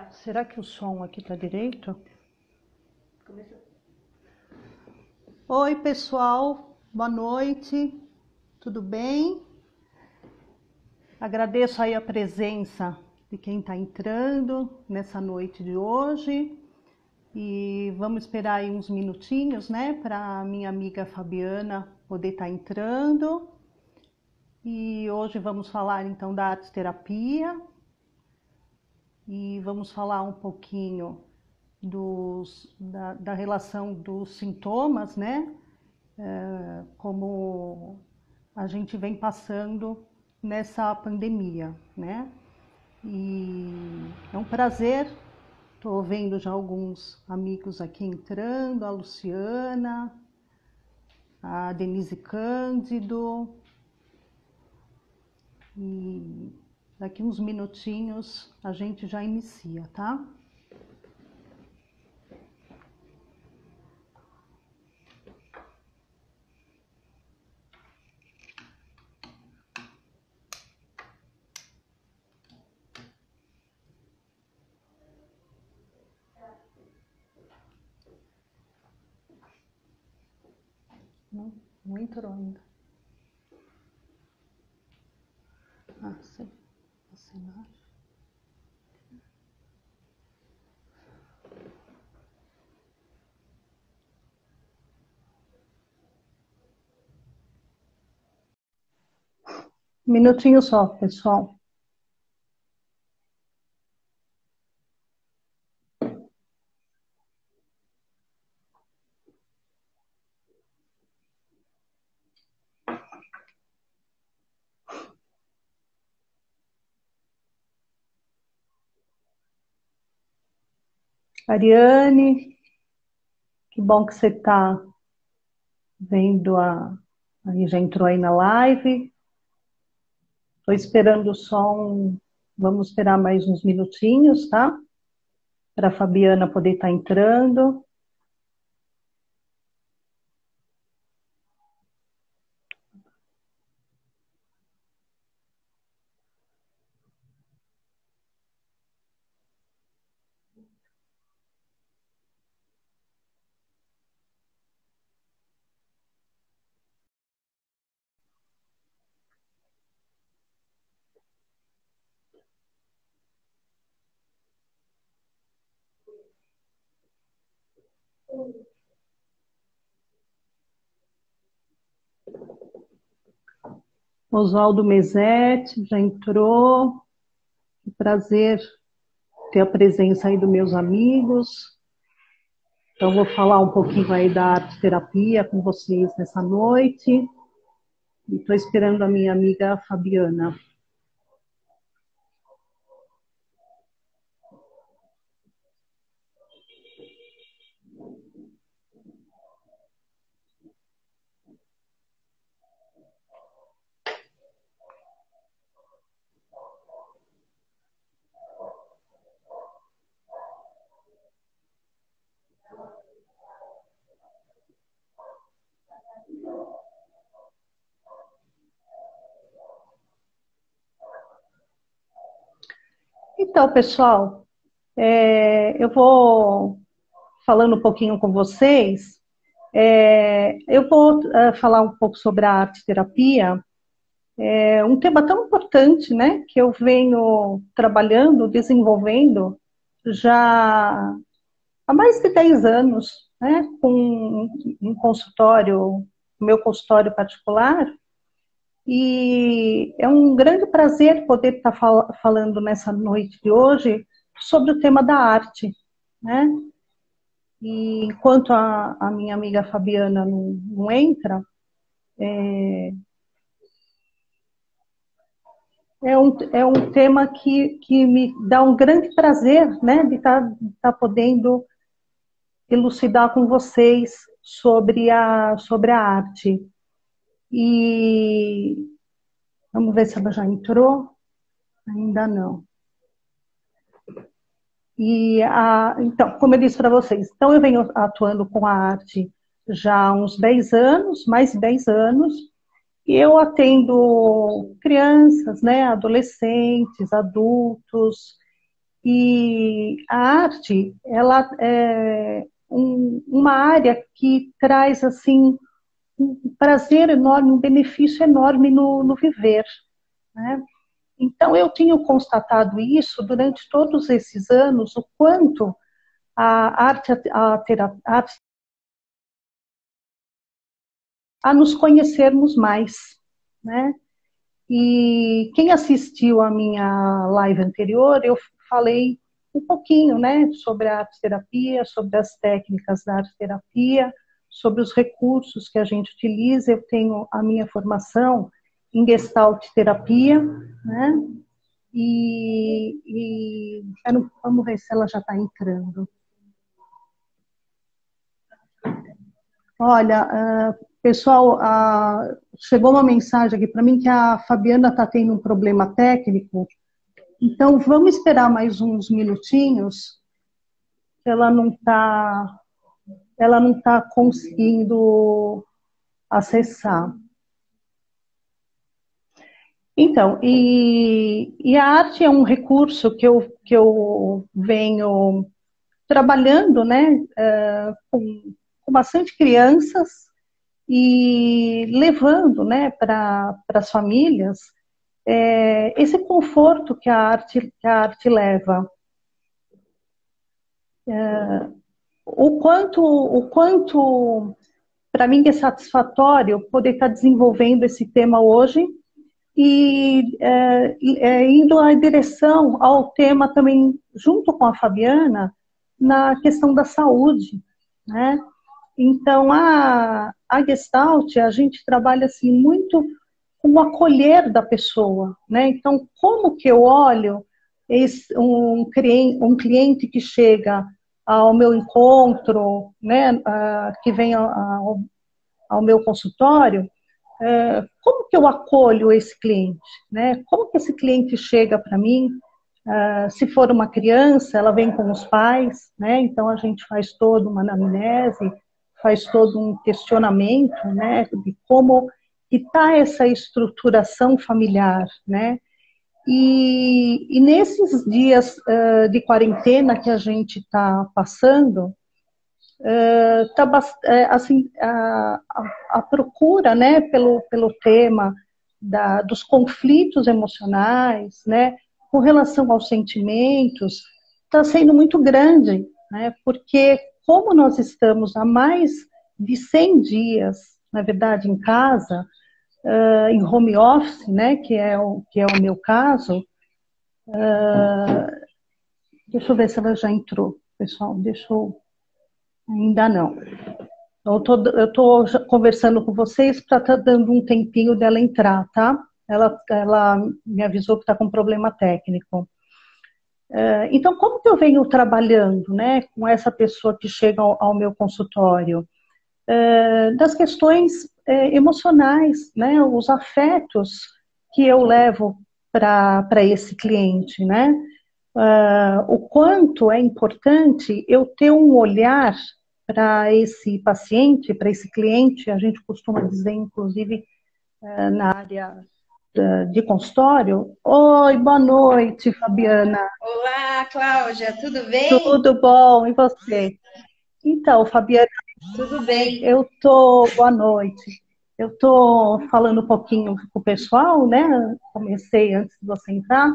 Será que o som aqui tá direito? Começou. Oi, pessoal. Boa noite. Tudo bem? Agradeço aí a presença de quem está entrando nessa noite de hoje. E vamos esperar aí uns minutinhos, né, para minha amiga Fabiana poder estar entrando. E hoje vamos falar então da arte terapia. E vamos falar um pouquinho da relação dos sintomas, né? Como a gente vem passando nessa pandemia, né? E é um prazer, estou vendo já alguns amigos aqui entrando, a Luciana, a Denise Cândido, e daqui uns minutinhos a gente já inicia, tá? Não entrou ainda. Ah, sim. Assinar. Um minutinho só, pessoal. Ariane, que bom que você está vendo aí já entrou aí na live. Estou esperando o som. Vamos esperar mais uns minutinhos, tá? Para a Fabiana poder estar entrando. Oswaldo Mesetti já entrou. Prazer ter a presença aí dos meus amigos. Então, vou falar um pouquinho aí da arte terapia com vocês nessa noite. E estou esperando a minha amiga Fabiana. Então, pessoal, eu vou falando um pouquinho com vocês. Eu vou falar um pouco sobre a arte terapia. É um tema tão importante, né, que eu venho trabalhando, desenvolvendo já há mais de 10 anos, né, com um consultório, meu consultório particular. E é um grande prazer poder estar falando nessa noite de hoje sobre o tema da arte, né? E enquanto a minha amiga Fabiana não entra, é um tema que me dá um grande prazer, né, de estar podendo elucidar com vocês sobre a arte. E vamos ver se ela já entrou. Ainda não. Então, como eu disse para vocês, então eu venho atuando com a arte já há uns 10 anos, mais de 10 anos, e eu atendo crianças, né, adolescentes, adultos, e a arte, ela é uma área que traz, assim, um prazer enorme, um benefício enorme no viver, né? Então, eu tenho constatado isso durante todos esses anos, o quanto a arte, a arte a nos conhecermos mais, né? E quem assistiu a minha live anterior, eu falei um pouquinho, né, sobre a arte terapia, sobre as técnicas da arte terapia, sobre os recursos que a gente utiliza. Eu tenho a minha formação em Gestalt terapia, né? Vamos ver se ela já está entrando. Olha, pessoal, chegou uma mensagem aqui para mim que a Fabiana está tendo um problema técnico, então vamos esperar mais uns minutinhos, que ela não tá conseguindo acessar. Então, e a arte é um recurso que eu venho trabalhando, né, com bastante crianças e levando, né, para as famílias esse conforto que a arte leva. O quanto para mim é satisfatório poder estar desenvolvendo esse tema hoje e indo na direção ao tema também, junto com a Fabiana, na questão da saúde, né? Então, a Gestalt, a gente trabalha assim muito com o acolher da pessoa, né? Então, como que eu olho um cliente que chega ao meu encontro, né, que vem ao meu consultório, como que eu acolho esse cliente, né? Como que esse cliente chega para mim? Se for uma criança, ela vem com os pais, né? Então a gente faz toda uma anamnese, faz todo um questionamento, né? De como está essa estruturação familiar, né? E nesses dias de quarentena que a gente está passando, tá, assim, a procura, né, pelo tema dos conflitos emocionais, né, com relação aos sentimentos, está sendo muito grande, né, porque como nós estamos há mais de 100 dias, na verdade, em casa, em home office, né, que é o meu caso, deixa eu ver se ela já entrou, pessoal, ainda não. Eu tô conversando com vocês para estar dando um tempinho dela entrar, tá? Ela me avisou que está com problema técnico. Então, como que eu venho trabalhando, né, com essa pessoa que chega ao meu consultório? Das questões emocionais, né, os afetos que eu levo para esse cliente, né? O quanto é importante eu ter um olhar para esse paciente, para esse cliente, a gente costuma dizer, inclusive, na área de consultório. Oi, boa noite, Fabiana. Olá, Cláudia, tudo bem? Tudo bom? E você? Então, Fabiana, Tudo bem. boa noite. Eu estou falando um pouquinho com o pessoal, né? Comecei antes de você entrar,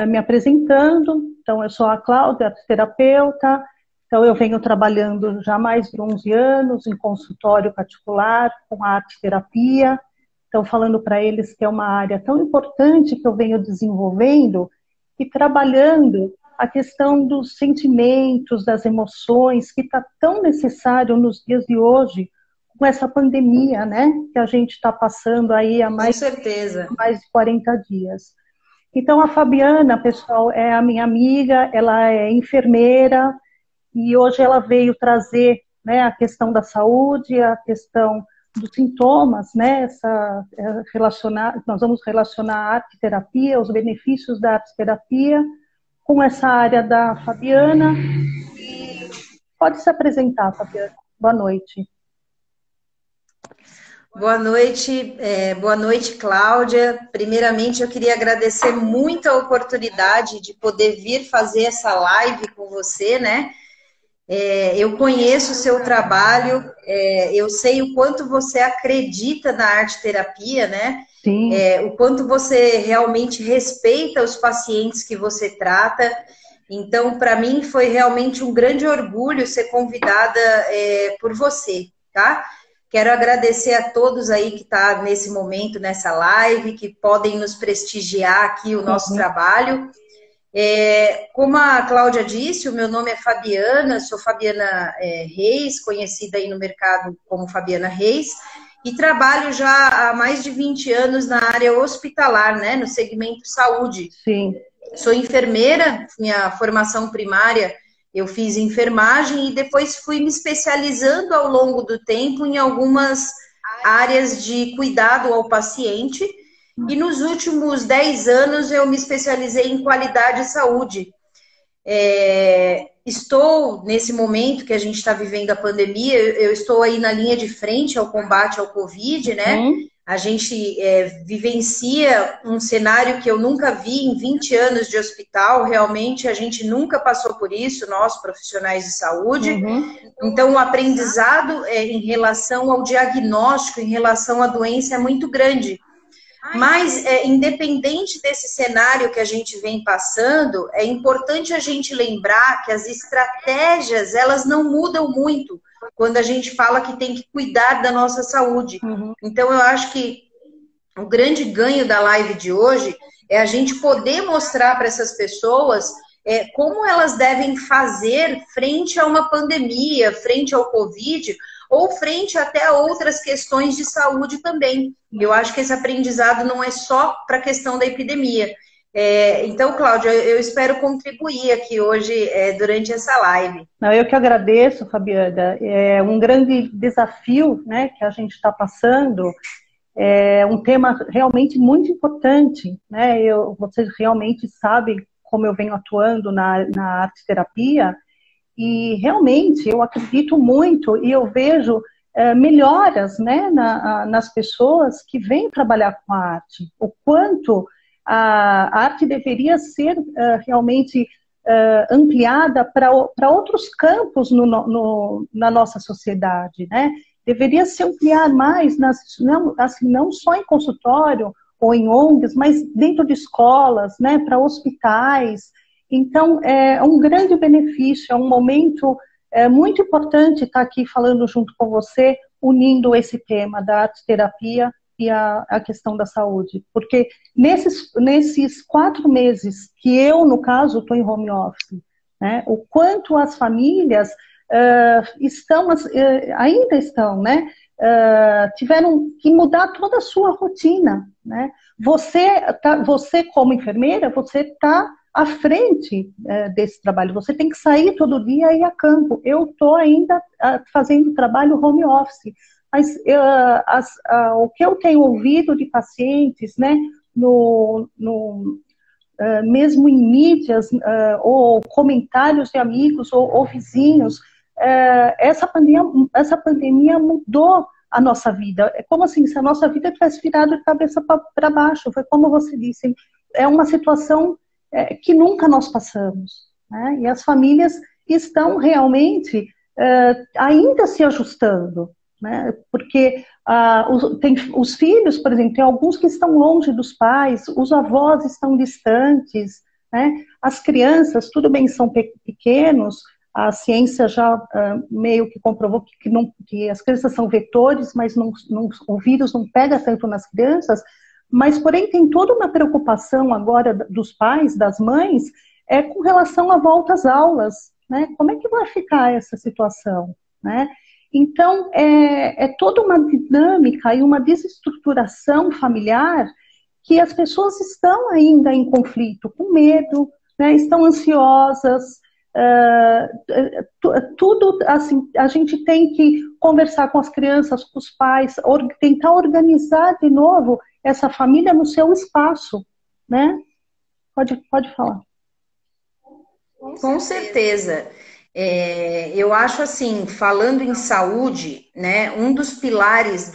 me apresentando. Então, eu sou a Cláudia, terapeuta. Então, eu venho trabalhando já há mais de 11 anos em consultório particular, com arte terapia. Então, falando para eles que é uma área tão importante que eu venho desenvolvendo e trabalhando a questão dos sentimentos, das emoções, que está tão necessário nos dias de hoje, com essa pandemia, né? Que a gente está passando aí há Com certeza. mais de 40 dias. Então, a Fabiana, pessoal, é a minha amiga, ela é enfermeira e hoje ela veio trazer, né, a questão da saúde, a questão dos sintomas, né, nós vamos relacionar a arte terapia, os benefícios da arte terapia com essa área da Fabiana. E pode se apresentar, Fabiana. Boa noite. Boa noite, Cláudia. Primeiramente, eu queria agradecer muito a oportunidade de poder vir fazer essa live com você, né? Eu conheço o seu trabalho, eu sei o quanto você acredita na arte-terapia, né? Sim. O quanto você realmente respeita os pacientes que você trata. Então, para mim, foi realmente um grande orgulho ser convidada por você, tá? Quero agradecer a todos aí que estão nesse momento, nessa live, que podem nos prestigiar aqui o nosso trabalho. Como a Cláudia disse, o meu nome é Fabiana, sou Fabiana Reis, conhecida aí no mercado como Fabiana Reis, e trabalho já há mais de 20 anos na área hospitalar, né, no segmento saúde. Sim. Sou enfermeira, minha formação primária eu fiz enfermagem e depois fui me especializando ao longo do tempo em algumas áreas de cuidado ao paciente. E nos últimos 10 anos eu me especializei em qualidade e saúde. Estou, nesse momento que a gente está vivendo a pandemia, eu estou aí na linha de frente ao combate ao Covid, né? A gente vivencia um cenário que eu nunca vi em 20 anos de hospital, realmente a gente nunca passou por isso, nós profissionais de saúde. Então, o aprendizado em relação ao diagnóstico, em relação à doença é muito grande. Mas, independente desse cenário que a gente vem passando, é importante a gente lembrar que as estratégias, elas não mudam muito quando a gente fala que tem que cuidar da nossa saúde. Então, eu acho que o grande ganho da live de hoje é a gente poder mostrar para essas pessoas como elas devem fazer frente a uma pandemia, frente ao Covid, ou frente até a outras questões de saúde também. Eu acho que esse aprendizado não é só para a questão da epidemia. Então, Cláudia, eu espero contribuir aqui hoje durante essa live. Não, eu que agradeço, Fabiana. É um grande desafio, né, que a gente está passando. É um tema realmente muito importante, né? Vocês realmente sabem como eu venho atuando na arte-terapia e realmente eu acredito muito e eu vejo melhoras, né, nas pessoas que vêm trabalhar com a arte. O quanto a arte deveria ser realmente ampliada para outros campos na nossa sociedade, né? Deveria se ampliar mais, não só em consultório ou em ONGs, mas dentro de escolas, né, para hospitais. Então, é um grande benefício, é um momento muito importante estar aqui falando junto com você, unindo esse tema da arte-terapia e a questão da saúde. Porque nesses 4 meses que eu, no caso, estou em home office, né, o quanto as famílias ainda estão, né? Tiveram que mudar toda a sua rotina, né? Você como enfermeira, você está à frente desse trabalho. Você tem que sair todo dia e ir a campo. Eu estou ainda fazendo trabalho home office, mas o que eu tenho ouvido de pacientes, né? Mesmo em mídias ou comentários de amigos ou vizinhos, essa pandemia mudou a nossa vida. É como assim, se a nossa vida tivesse virado de cabeça para baixo. Foi como você disse, é uma situação que nunca nós passamos, né? E as famílias estão realmente ainda se ajustando, né? Porque tem os filhos, por exemplo, tem alguns que estão longe dos pais, os avós estão distantes, né? As crianças, tudo bem, são pequenos. A ciência já meio que comprovou que as crianças são vetores, mas o vírus não pega tanto nas crianças, mas, porém, tem toda uma preocupação agora dos pais, das mães, com relação à volta às aulas, né? Como é que vai ficar essa situação, né? Então, é toda uma dinâmica e uma desestruturação familiar que as pessoas estão ainda em conflito, com medo, né? Estão ansiosas. Tudo assim, a gente tem que conversar com as crianças, com os pais, tentar organizar de novo essa família no seu espaço, né? Pode falar. Com certeza. Eu acho assim, falando em saúde, né, um dos pilares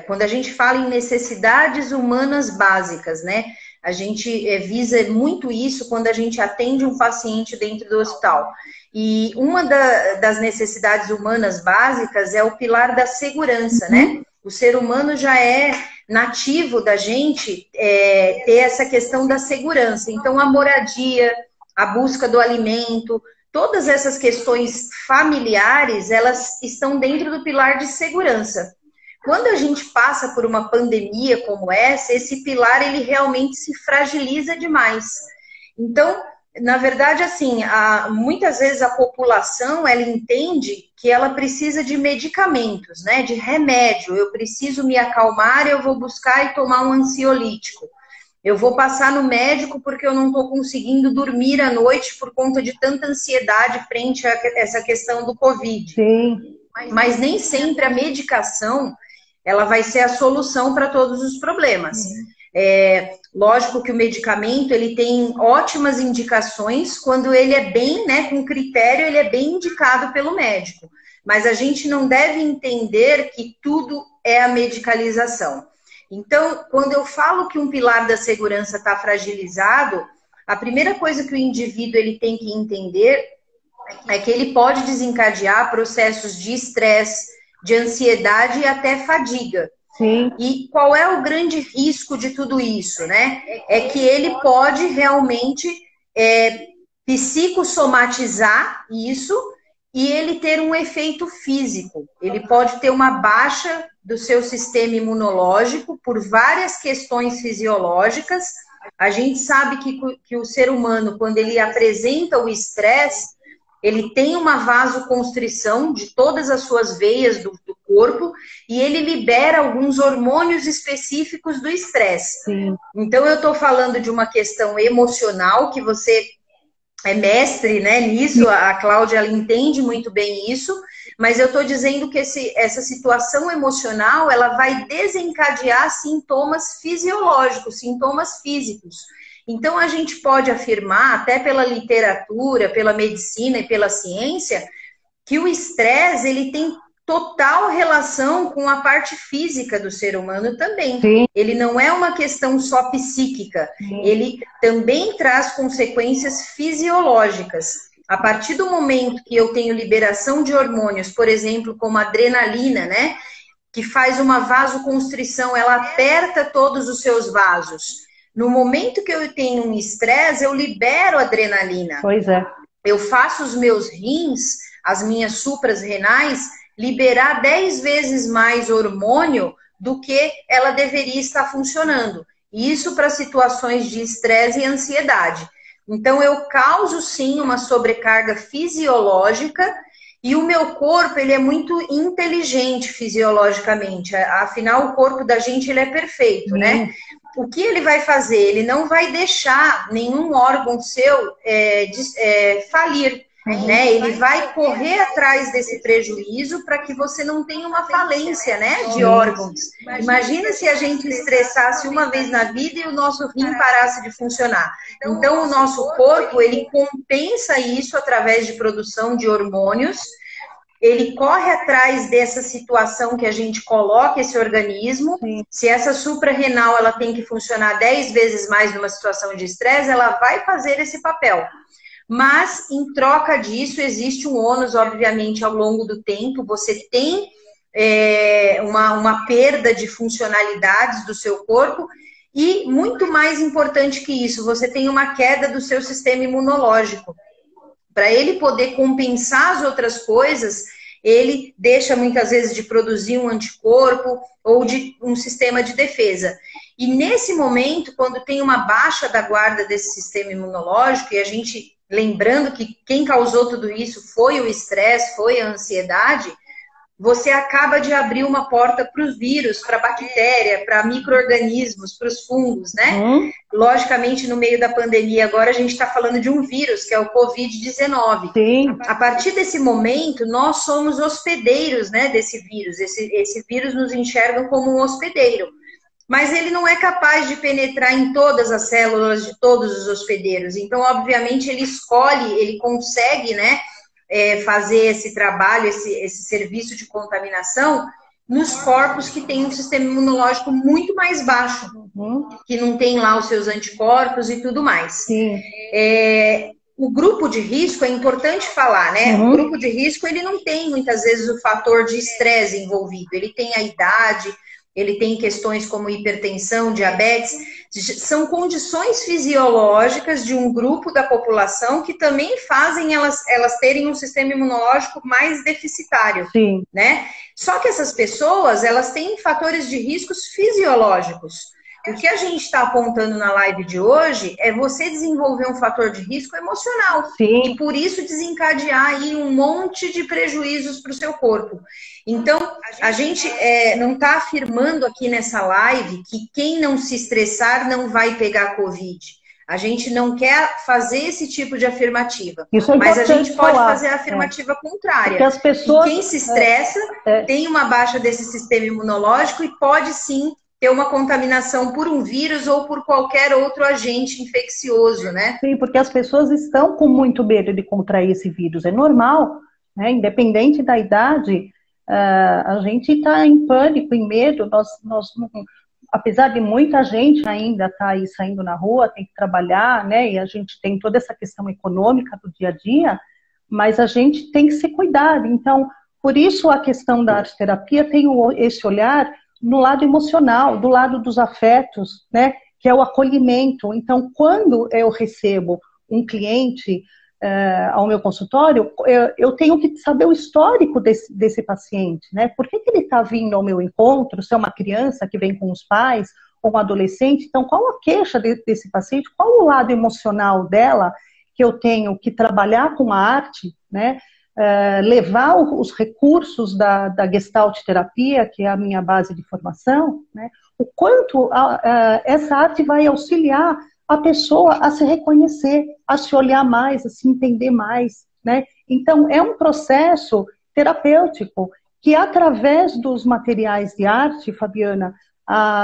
quando a gente fala em necessidades humanas básicas, né, a gente visa muito isso quando a gente atende um paciente dentro do hospital. E uma das necessidades humanas básicas é o pilar da segurança, né? O ser humano já é nativo da gente ter essa questão da segurança. Então, a moradia, a busca do alimento, todas essas questões familiares, elas estão dentro do pilar de segurança. Quando a gente passa por uma pandemia como essa, esse pilar ele realmente se fragiliza demais. Então, na verdade, assim, muitas vezes a população ela entende que ela precisa de medicamentos, né? De remédio. Eu preciso me acalmar, eu vou buscar e tomar um ansiolítico. Eu vou passar no médico porque eu não estou conseguindo dormir à noite por conta de tanta ansiedade frente a essa questão do Covid. Sim. Mas nem sempre a medicação ela vai ser a solução para todos os problemas. Lógico que o medicamento ele tem ótimas indicações quando ele é bem, né, com critério, ele é bem indicado pelo médico. Mas a gente não deve entender que tudo é a medicalização. Então, quando eu falo que um pilar da segurança está fragilizado, a primeira coisa que o indivíduo ele tem que entender é que ele pode desencadear processos de estresse, de ansiedade e até fadiga. Sim. E qual é o grande risco de tudo isso, né? É que ele pode realmente psicossomatizar isso e ele ter um efeito físico. Ele pode ter uma baixa do seu sistema imunológico por várias questões fisiológicas. A gente sabe que o ser humano, quando ele apresenta o estresse, ele tem uma vasoconstrição de todas as suas veias do corpo e ele libera alguns hormônios específicos do estresse. Então, eu estou falando de uma questão emocional, que você é mestre, né, nisso, a Cláudia ela entende muito bem isso, mas eu estou dizendo que essa situação emocional ela vai desencadear sintomas fisiológicos, sintomas físicos. Então, a gente pode afirmar, até pela literatura, pela medicina e pela ciência, que o estresse ele tem total relação com a parte física do ser humano também. Sim. Ele não é uma questão só psíquica, ele também traz consequências fisiológicas. A partir do momento que eu tenho liberação de hormônios, por exemplo, como a adrenalina, né, que faz uma vasoconstrição, ela aperta todos os seus vasos. No momento que eu tenho um estresse, eu libero adrenalina. Pois é. Eu faço os meus rins, as minhas supras renais, liberar 10 vezes mais hormônio do que ela deveria estar funcionando. Isso para situações de estresse e ansiedade. Então, eu causo sim uma sobrecarga fisiológica e o meu corpo ele é muito inteligente fisiologicamente. Afinal, o corpo da gente ele é perfeito, né? O que ele vai fazer? Ele não vai deixar nenhum órgão seu falir. Né? Ele vai correr atrás desse prejuízo para que você não tenha uma falência, né, de órgãos. Imagina se a gente estressasse uma vez na vida e o nosso rim parasse de funcionar. Então, o nosso corpo, ele compensa isso através de produção de hormônios, ele corre atrás dessa situação que a gente coloca esse organismo. Se essa suprarrenal ela tem que funcionar 10 vezes mais numa situação de estresse, ela vai fazer esse papel. Mas, em troca disso, existe um ônus, obviamente, ao longo do tempo. Você tem uma perda de funcionalidades do seu corpo e, muito mais importante que isso, você tem uma queda do seu sistema imunológico. Para ele poder compensar as outras coisas, ele deixa, muitas vezes, de produzir um anticorpo ou de um sistema de defesa. E, nesse momento, quando tem uma baixa da guarda desse sistema imunológico, e a gente... Lembrando que quem causou tudo isso foi o estresse, foi a ansiedade, você acaba de abrir uma porta para os vírus, para a bactéria, para micro-organismos, para os fungos, né? Logicamente, no meio da pandemia, agora a gente está falando de um vírus, que é o Covid-19. A partir desse momento, nós somos hospedeiros, né, desse vírus. Esse vírus nos enxerga como um hospedeiro. Mas ele não é capaz de penetrar em todas as células de todos os hospedeiros. Então, obviamente, ele escolhe, ele consegue, né, fazer esse trabalho, esse serviço de contaminação nos corpos que têm um sistema imunológico muito mais baixo, que não tem lá os seus anticorpos e tudo mais. O grupo de risco é importante falar, né? O grupo de risco, ele não tem muitas vezes o fator de estresse envolvido, ele tem a idade, ele tem questões como hipertensão, diabetes, são condições fisiológicas de um grupo da população que também fazem elas terem um sistema imunológico mais deficitário, né? Só que essas pessoas, elas têm fatores de riscos fisiológicos. O que a gente está apontando na live de hoje é você desenvolver um fator de risco emocional. E por isso desencadear aí um monte de prejuízos para o seu corpo. Então, a gente não está afirmando aqui nessa live que quem não se estressar não vai pegar Covid. A gente não quer fazer esse tipo de afirmativa. Mas a gente pode fazer a afirmativa contrária. As pessoas, que quem se estressa tem uma baixa desse sistema imunológico e pode sim ter uma contaminação por um vírus ou por qualquer outro agente infeccioso, né? Sim, porque as pessoas estão com muito medo de contrair esse vírus. É normal, né? Independente da idade, a gente está em pânico, em medo. Apesar de muita gente ainda estar aí saindo na rua, tem que trabalhar, né? E a gente tem toda essa questão econômica do dia a dia, mas a gente tem que se cuidar. Então, por isso a questão da arte-terapia tem esse olhar no lado emocional, do lado dos afetos, né, que é o acolhimento. Então, quando eu recebo um cliente ao meu consultório, eu tenho que saber o histórico desse paciente, né? Por que ele está vindo ao meu encontro? Se é uma criança que vem com os pais, ou um adolescente, então qual a queixa desse paciente? Qual o lado emocional dela que eu tenho que trabalhar com a arte, né? Levar os recursos da Gestalt terapia, que é a minha base de formação, né? O quanto essa arte vai auxiliar a pessoa a se reconhecer, a se olhar mais, a se entender mais, né? Então, é um processo terapêutico que, através dos materiais de arte, Fabiana,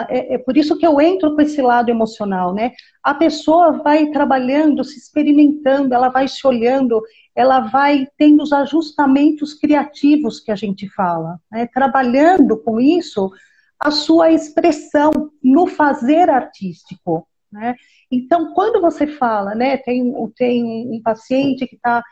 é por isso que eu entro com esse lado emocional, né? A pessoa vai trabalhando, se experimentando, ela vai se olhando, ela vai tendo os ajustamentos criativos que a gente fala, né? Trabalhando com isso a sua expressão no fazer artístico, né? Então, quando você fala, né, tem um paciente que está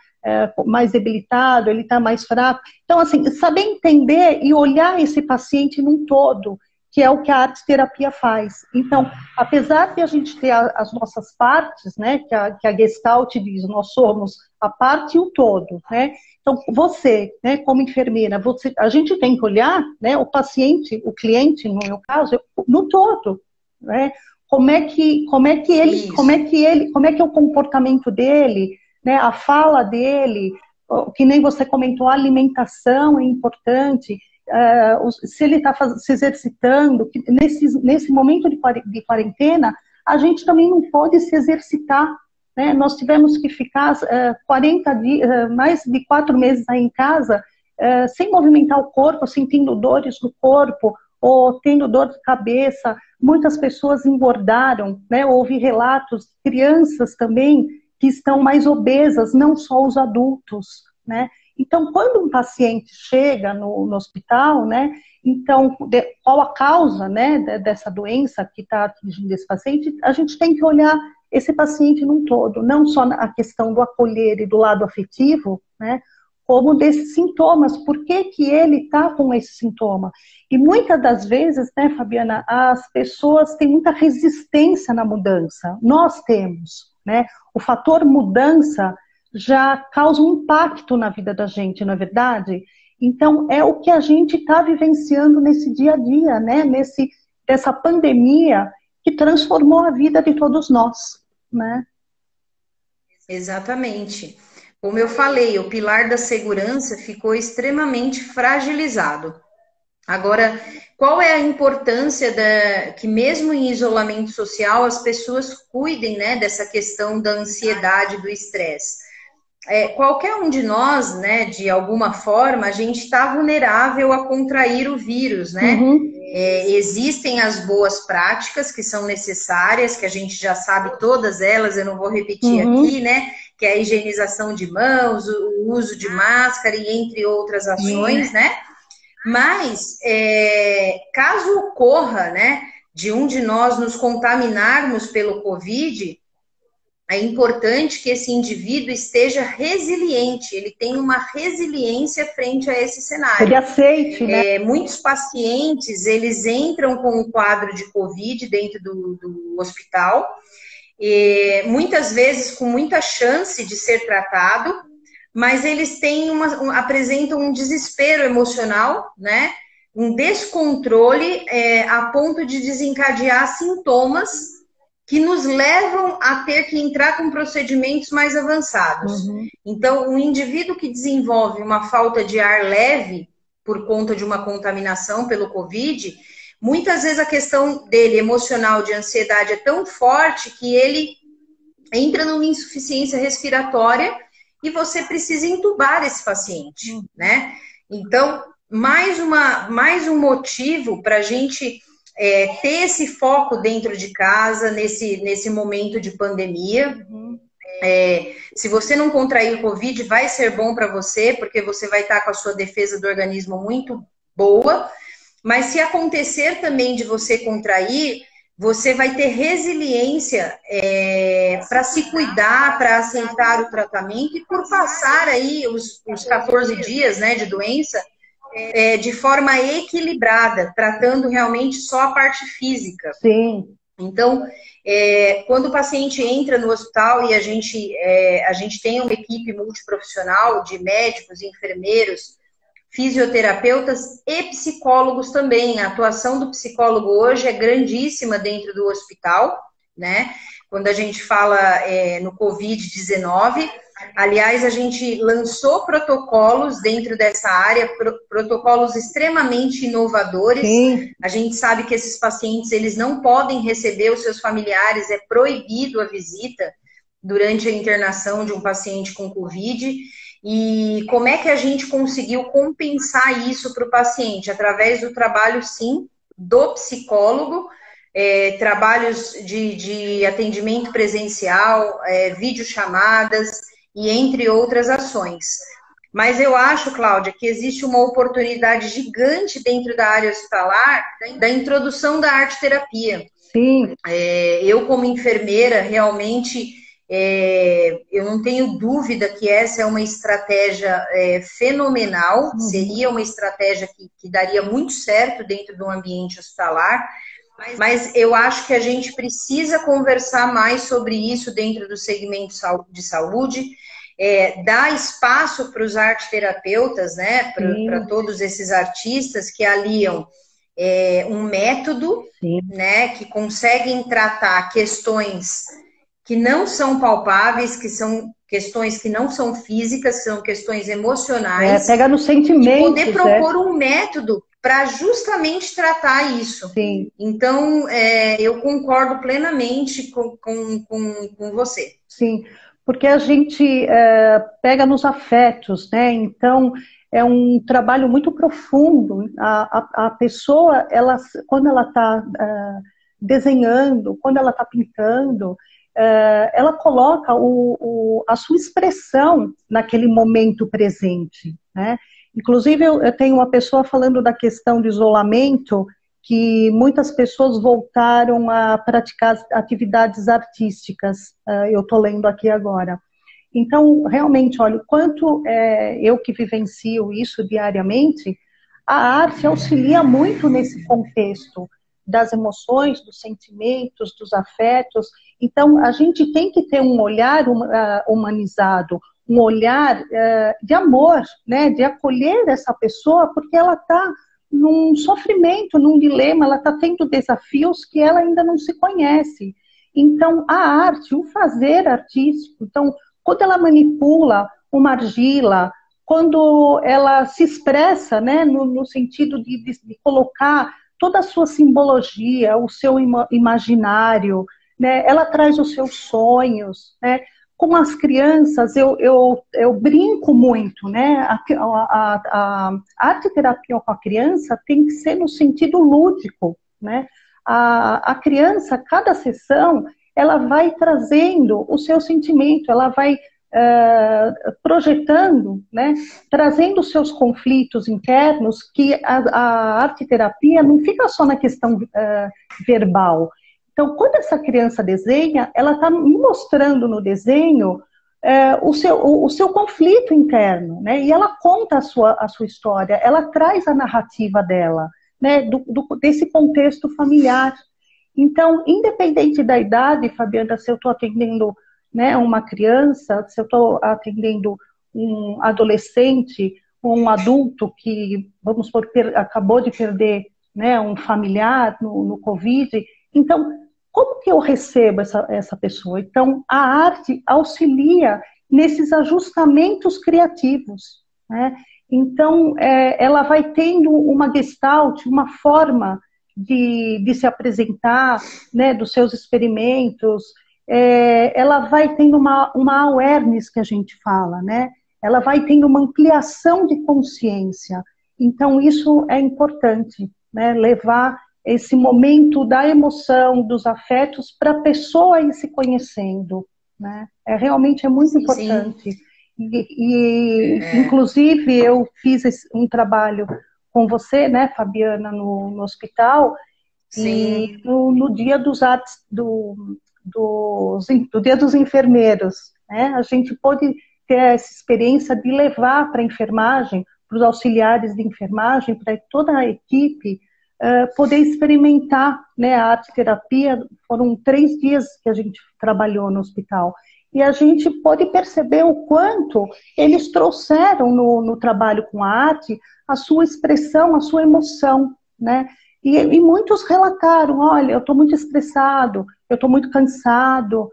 mais debilitado, ele está mais fraco, então, assim, saber entender e olhar esse paciente num todo, que é o que a arte-terapia faz. Então, apesar de a gente ter as nossas partes, né, que a Gestalt diz, nós somos a parte e o todo, né? Então, você, né, como enfermeira, a gente tem que olhar, né, o paciente, o cliente, no meu caso, no todo, né? Como é que é o comportamento dele, né, a fala dele, que nem você comentou, a alimentação é importante, se ele está se exercitando, nesse momento de quarentena, a gente também não pode se exercitar, né? Nós tivemos que ficar 40 dias, mais de 4 meses aí em casa, sem movimentar o corpo, sentindo dores no corpo, ou tendo dor de cabeça. Muitas pessoas engordaram, né? Houve relatos de crianças também que estão mais obesas, não só os adultos, né? Então, quando um paciente chega no hospital, né? Então, qual a causa, né, dessa doença que está atingindo esse paciente? A gente tem que olhar esse paciente num todo, não só a questão do acolher e do lado afetivo, né? Como desses sintomas, por que ele está com esse sintoma? E muitas das vezes, né, Fabiana, as pessoas têm muita resistência na mudança. Nós temos, né? O fator mudança já causa um impacto na vida da gente, não é verdade? Então, é o que a gente está vivenciando nesse dia a dia, né? Dessa pandemia que transformou a vida de todos nós, né? Exatamente. Como eu falei, o pilar da segurança ficou extremamente fragilizado. Agora, qual é a importância que mesmo em isolamento social as pessoas cuidem, né, dessa questão da ansiedade, do estresse? Qualquer um de nós, né, de alguma forma, a gente está vulnerável a contrair o vírus, né? Existem as boas práticas que são necessárias, que a gente já sabe todas elas, eu não vou repetir aqui, né? que é a higienização de mãos, o uso de máscara e entre outras ações, né? Mas, caso ocorra, né, de um de nós nos contaminarmos pelo Covid, é importante que esse indivíduo esteja resiliente, ele tenha uma resiliência frente a esse cenário. Ele aceite, né? Muitos pacientes, eles entram com um quadro de Covid dentro do hospital, muitas vezes com muita chance de ser tratado, mas eles apresentam um desespero emocional, né? Um descontrole a ponto de desencadear sintomas que nos levam a ter que entrar com procedimentos mais avançados. Uhum. Então, um indivíduo que desenvolve uma falta de ar leve por conta de uma contaminação pelo Covid, muitas vezes a questão dele emocional de ansiedade é tão forte que ele entra numa insuficiência respiratória e você precisa entubar esse paciente, né? Então, mais um motivo para a gente ter esse foco dentro de casa, nesse momento de pandemia. Se você não contrair o Covid, vai ser bom para você, porque você vai estar com a sua defesa do organismo muito boa, mas se acontecer também de você contrair, você vai ter resiliência para se cuidar, para aceitar o tratamento e por passar aí os 14 dias, né, de doença, de forma equilibrada, tratando realmente só a parte física. Sim. Então, quando o paciente entra no hospital e a gente tem uma equipe multiprofissional de médicos, enfermeiros, fisioterapeutas e psicólogos também. A atuação do psicólogo hoje é grandíssima dentro do hospital, né? Quando a gente fala no Covid-19, aliás, a gente lançou protocolos dentro dessa área, protocolos extremamente inovadores. Sim. A gente sabe que esses pacientes, eles não podem receber os seus familiares, é proibido a visita durante a internação de um paciente com Covid. E como é que a gente conseguiu compensar isso para o paciente? Através do trabalho, sim, do psicólogo, trabalhos de atendimento presencial, videochamadas e entre outras ações. Mas eu acho, Cláudia, que existe uma oportunidade gigante dentro da área hospitalar da introdução da arte-terapia. Sim. Eu, como enfermeira, realmente, eu não tenho dúvida que essa é uma estratégia fenomenal, seria uma estratégia que daria muito certo dentro do ambiente hospitalar, mas eu acho que a gente precisa conversar mais sobre isso dentro do segmento de saúde, dar espaço para os arteterapeutas, né, para todos esses artistas que aliam um método, né, que conseguem tratar questões que não são palpáveis, que são questões que não são físicas, que são questões emocionais. Pega no sentimento. E poder propor um método para justamente tratar isso. Sim. Então, eu concordo plenamente com você. Sim, porque a gente pega nos afetos, né? Então, é um trabalho muito profundo. A pessoa, quando ela está desenhando, quando ela está pintando, ela coloca a sua expressão naquele momento presente, né? Inclusive, eu tenho uma pessoa falando da questão do isolamento, que muitas pessoas voltaram a praticar atividades artísticas. Eu estou lendo aqui agora. Então, realmente, olha, o quanto eu que vivencio isso diariamente, a arte auxilia muito nesse contexto das emoções, dos sentimentos, dos afetos. Então, a gente tem que ter um olhar humanizado, um olhar de amor, né, de acolher essa pessoa, porque ela está num sofrimento, num dilema, ela está tendo desafios que ela ainda não se conhece. Então, a arte, o fazer artístico, então, quando ela manipula uma argila, quando ela se expressa, né, no sentido de colocar toda a sua simbologia, o seu imaginário, né, ela traz os seus sonhos, né. Com as crianças, eu brinco muito, né? A arte-terapia com a criança tem que ser no sentido lúdico, né? A criança, cada sessão, ela vai trazendo o seu sentimento, ela vai projetando, né, trazendo seus conflitos internos, que a arte-terapia não fica só na questão verbal. Então, quando essa criança desenha, ela está me mostrando no desenho o seu conflito interno, né? E ela conta a sua história, ela traz a narrativa dela, né? Desse contexto familiar. Então, independente da idade, Fabiana, se eu estou atendendo, né, uma criança, se eu estou atendendo um adolescente ou um adulto que, vamos supor, acabou de perder, né, um familiar no Covid, então, como que eu recebo essa pessoa? Então, a arte auxilia nesses ajustamentos criativos, né? Então, ela vai tendo uma gestalt, uma forma de se apresentar, né, dos seus experimentos, ela vai tendo uma awareness, que a gente fala, né? Ela vai tendo uma ampliação de consciência. Então, isso é importante, né? Levar esse momento da emoção, dos afetos, para a pessoa ir se conhecendo, né? Realmente é muito importante. Inclusive, eu fiz um trabalho com você, né, Fabiana, no hospital, Sim. E no dia do dia dos enfermeiros, né, a gente pôde ter essa experiência de levar para a enfermagem, para os auxiliares de enfermagem, para toda a equipe, poder experimentar, né, a arte-terapia. Foram 3 dias que a gente trabalhou no hospital. E a gente pode perceber o quanto eles trouxeram no trabalho com a arte a sua expressão, a sua emoção, né? E muitos relataram, olha, eu estou muito estressado, eu estou muito cansado,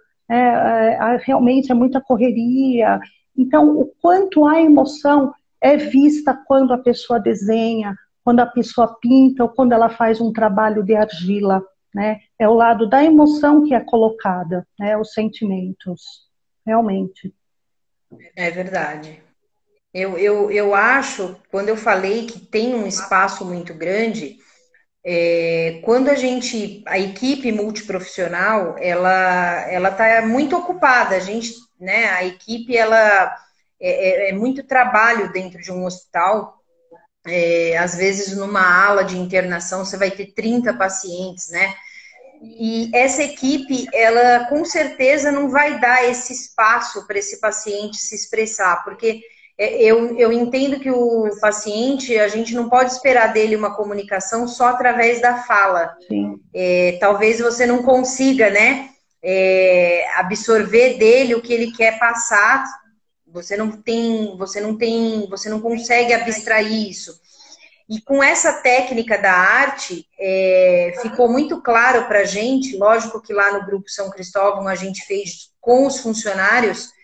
realmente é muita correria. Então, o quanto a emoção é vista quando a pessoa desenha, quando a pessoa pinta ou quando ela faz um trabalho de argila, né? É o lado da emoção que é colocada, né? Os sentimentos, realmente. É verdade. Eu acho, quando eu falei que tem um espaço muito grande, quando a equipe multiprofissional, ela está muito ocupada. A gente, né, a equipe, ela é muito trabalho dentro de um hospital. Às vezes, numa ala de internação, você vai ter 30 pacientes, né? E essa equipe, ela com certeza não vai dar esse espaço para esse paciente se expressar, porque eu entendo que o paciente, a gente não pode esperar dele uma comunicação só através da fala. Talvez você não consiga, né, absorver dele o que ele quer passar. Você não consegue abstrair isso. E com essa técnica da arte, ficou muito claro para a gente, lógico que lá no Grupo São Cristóvão a gente fez com os funcionários,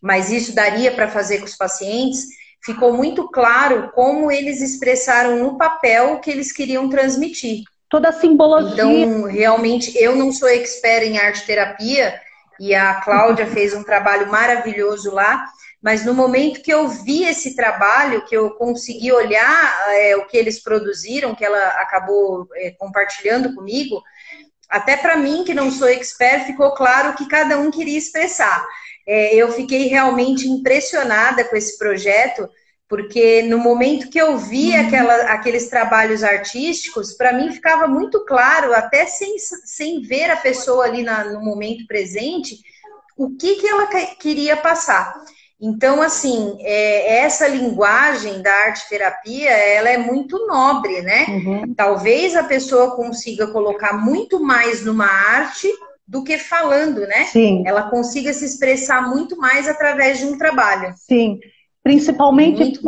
mas isso daria para fazer com os pacientes, ficou muito claro como eles expressaram no papel o que eles queriam transmitir. Toda a simbologia. Então, realmente, eu não sou expert em arte-terapia, e a Cláudia fez um trabalho maravilhoso lá, mas no momento que eu vi esse trabalho, que eu consegui olhar o que eles produziram, que ela acabou compartilhando comigo, até para mim, que não sou expert, ficou claro que cada um queria expressar. Eu fiquei realmente impressionada com esse projeto, porque no momento que eu vi aqueles trabalhos artísticos, para mim ficava muito claro, até sem ver a pessoa ali no momento presente, o que ela queria passar. Então, assim, essa linguagem da arte-terapia, ela é muito nobre, né? Talvez a pessoa consiga colocar muito mais numa arte do que falando, né? Sim. Ela consiga se expressar muito mais através de um trabalho. Sim, principalmente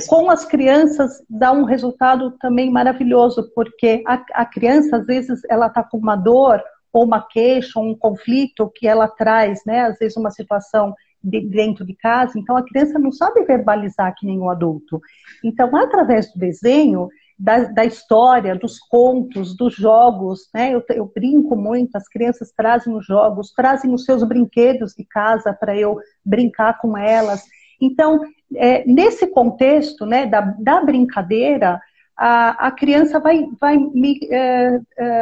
com as crianças, dá um resultado também maravilhoso, porque a criança, às vezes, ela está com uma dor, ou uma queixa, ou um conflito que ela traz, né? Às vezes uma situação dentro de casa, então a criança não sabe verbalizar que nem o adulto. Então, através do desenho, da história, dos contos, dos jogos, né? Eu brinco muito, as crianças trazem os jogos, trazem os seus brinquedos de casa para eu brincar com elas. Então, nesse contexto, né, da brincadeira, a criança vai me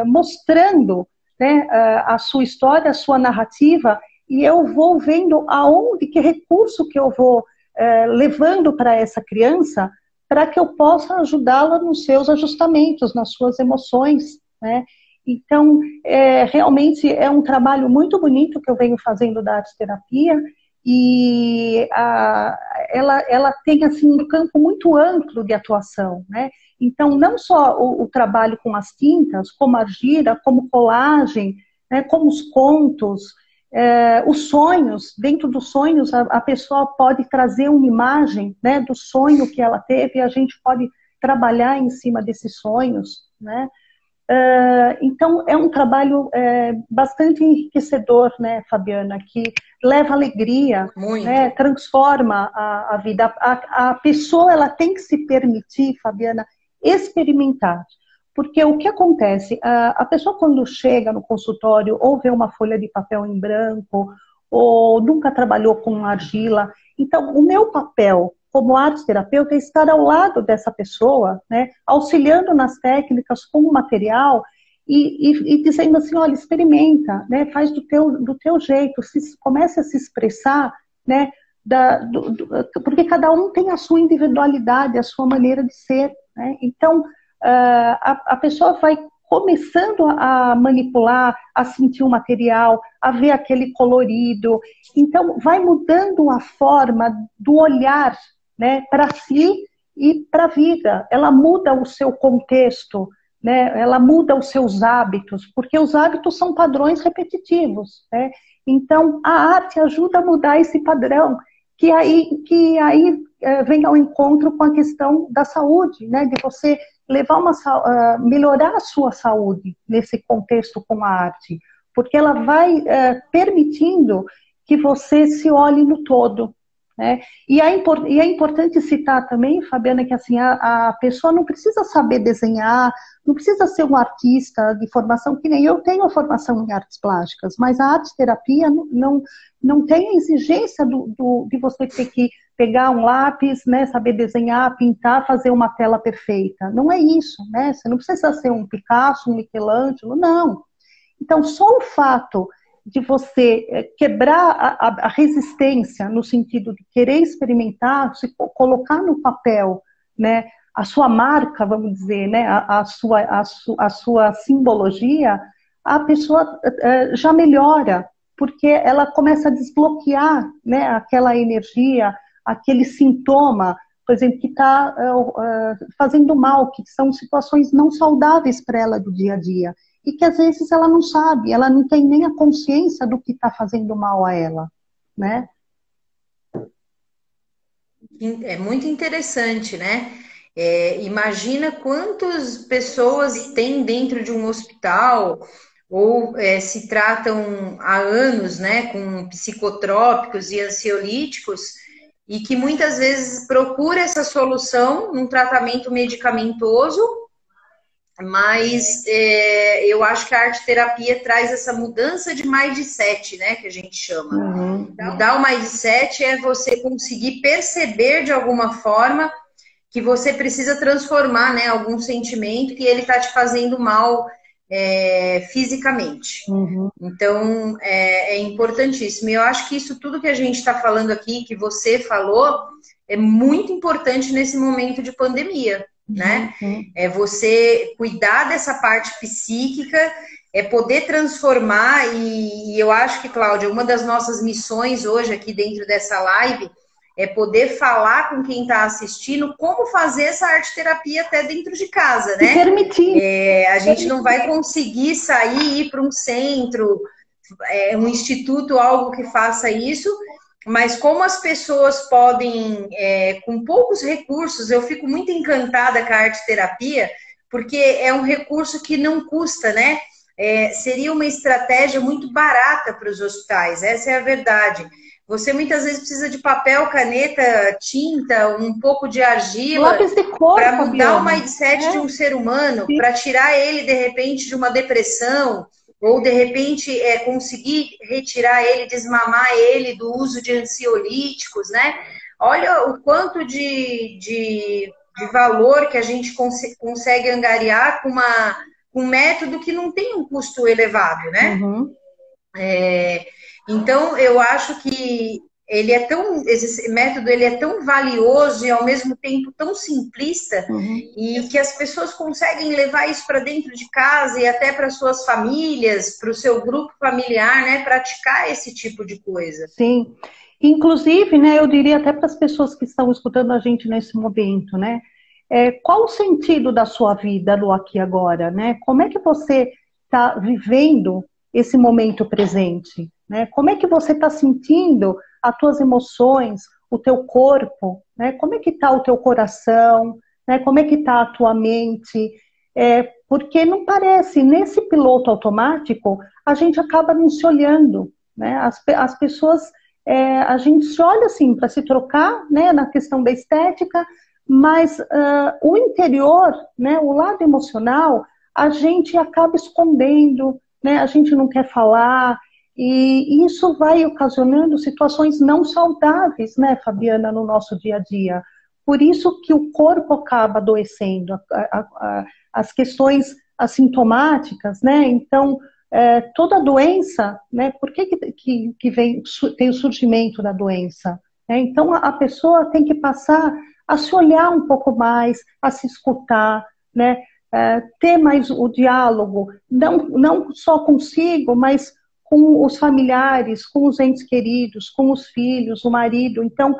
mostrando, né, a sua história, a sua narrativa, e eu vou vendo aonde, que recurso que eu vou levando para essa criança, para que eu possa ajudá-la nos seus ajustamentos, nas suas emoções, né? Então, realmente é um trabalho muito bonito que eu venho fazendo da arte-terapia, e ela tem assim, um campo muito amplo de atuação, né? Então, não só o trabalho com as tintas, como a argila, como colagem, né, como os contos, os sonhos. Dentro dos sonhos, a pessoa pode trazer uma imagem, né, do sonho que ela teve, e a gente pode trabalhar em cima desses sonhos, né? Então, é um trabalho bastante enriquecedor, né, Fabiana, que leva alegria, né, transforma a vida. A pessoa, ela tem que se permitir, Fabiana, experimentar. Porque o que acontece? A pessoa, quando chega no consultório, ou vê uma folha de papel em branco, ou nunca trabalhou com argila. Então, o meu papel como arte-terapeuta é estar ao lado dessa pessoa, né, auxiliando nas técnicas com o material e dizendo assim, olha, experimenta, né, faz do teu jeito, comece a se expressar, né, porque cada um tem a sua individualidade, a sua maneira de ser, né? Então, a pessoa vai começando a manipular, a sentir o material, a ver aquele colorido. Então, vai mudando a forma do olhar, né, para si e para a vida. Ela muda o seu contexto, né? Ela muda os seus hábitos, porque os hábitos são padrões repetitivos, né? Então, a arte ajuda a mudar esse padrão, que aí vem ao encontro com a questão da saúde, né? De você levar melhorar a sua saúde nesse contexto com a arte, porque ela vai permitindo que você se olhe no todo, né? E é importante citar também, Fabiana, que assim, a pessoa não precisa saber desenhar, não precisa ser um artista de formação, que nem eu tenho a formação em artes plásticas, mas a arte-terapia não tem a exigência de você ter que pegar um lápis, né, saber desenhar, pintar, fazer uma tela perfeita. Não é isso, né? Você não precisa ser um Picasso, um Michelangelo, não. Então, só o fato de você quebrar a resistência no sentido de querer experimentar, se colocar no papel, né, a sua marca, vamos dizer, né, a sua simbologia, a pessoa já melhora, porque ela começa a desbloquear, né, aquela energia, aquele sintoma, por exemplo, que está fazendo mal, que são situações não saudáveis para ela do dia a dia. E que às vezes ela não sabe, ela não tem nem a consciência do que está fazendo mal a ela, né? É muito interessante, né? Imagina quantas pessoas tem dentro de um hospital ou se tratam há anos, né, com psicotrópicos e ansiolíticos e que muitas vezes procura essa solução num tratamento medicamentoso, mas eu acho que a arte-terapia traz essa mudança de mindset, né, que a gente chama. Uhum. Mudar o mindset é você conseguir perceber de alguma forma que você precisa transformar, né, algum sentimento que ele está te fazendo mal fisicamente. Uhum. Então, é importantíssimo. E eu acho que isso tudo que a gente está falando aqui, que você falou, é muito importante nesse momento de pandemia, né? É você cuidar dessa parte psíquica, é poder transformar, e eu acho que, Cláudia, uma das nossas missões hoje aqui dentro dessa live é poder falar com quem está assistindo como fazer essa arte-terapia até dentro de casa, né? Permitir. A gente não vai conseguir sair e ir para um centro, um instituto, algo que faça isso, mas como as pessoas podem, com poucos recursos, eu fico muito encantada com a arte-terapia, porque é um recurso que não custa, né? Seria uma estratégia muito barata para os hospitais, essa é a verdade. Você muitas vezes precisa de papel, caneta, tinta, um pouco de argila para mudar o mindset de um ser humano, para tirar ele, de repente, de uma depressão, ou, de repente, conseguir retirar ele, desmamar ele do uso de ansiolíticos, né? Olha o quanto de valor que a gente consegue angariar com um método que não tem um custo elevado, né? Uhum. Então, eu acho que esse método ele é tão valioso e ao mesmo tempo tão simplista, e que as pessoas conseguem levar isso para dentro de casa e até para suas famílias, para o seu grupo familiar, né? Praticar esse tipo de coisa. Sim. Inclusive, né, eu diria até para as pessoas que estão escutando a gente nesse momento, né? Qual o sentido da sua vida no aqui e agora, né? Como é que você está vivendo esse momento presente, né? Como é que você está sentindo as tuas emoções, o teu corpo, né? Como é que está o teu coração, né? Como é que está a tua mente? Porque não parece, nesse piloto automático, a gente acaba não se olhando, né? As pessoas, a gente se olha assim para se trocar, né? Na questão da estética, mas o interior, né, o lado emocional, a gente acaba escondendo, né, a gente não quer falar, e isso vai ocasionando situações não saudáveis, né, Fabiana, no nosso dia a dia. Por isso que o corpo acaba adoecendo, as questões assintomáticas, né, então, toda doença, né, por que vem, tem o surgimento da doença? Então, a pessoa tem que passar a se olhar um pouco mais, a se escutar, né? Ter mais o diálogo, não só consigo, mas com os familiares, com os entes queridos, com os filhos, o marido. Então,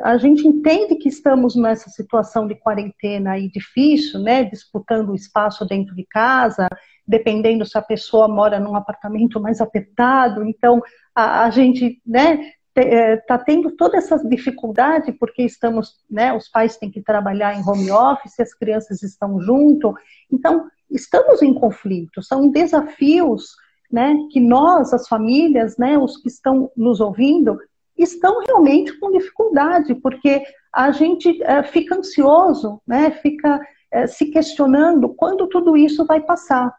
a gente entende que estamos nessa situação de quarentena aí difícil, né? Disputando o espaço dentro de casa, dependendo se a pessoa mora num apartamento mais apertado. Então, a gente, né? Está tendo toda essa dificuldade porque estamos, né, os pais têm que trabalhar em home office, as crianças estão junto, então estamos em conflito, são desafios, né, que nós, as famílias, né, os que estão nos ouvindo, estão realmente com dificuldade, porque a gente fica ansioso, né, fica se questionando quando tudo isso vai passar,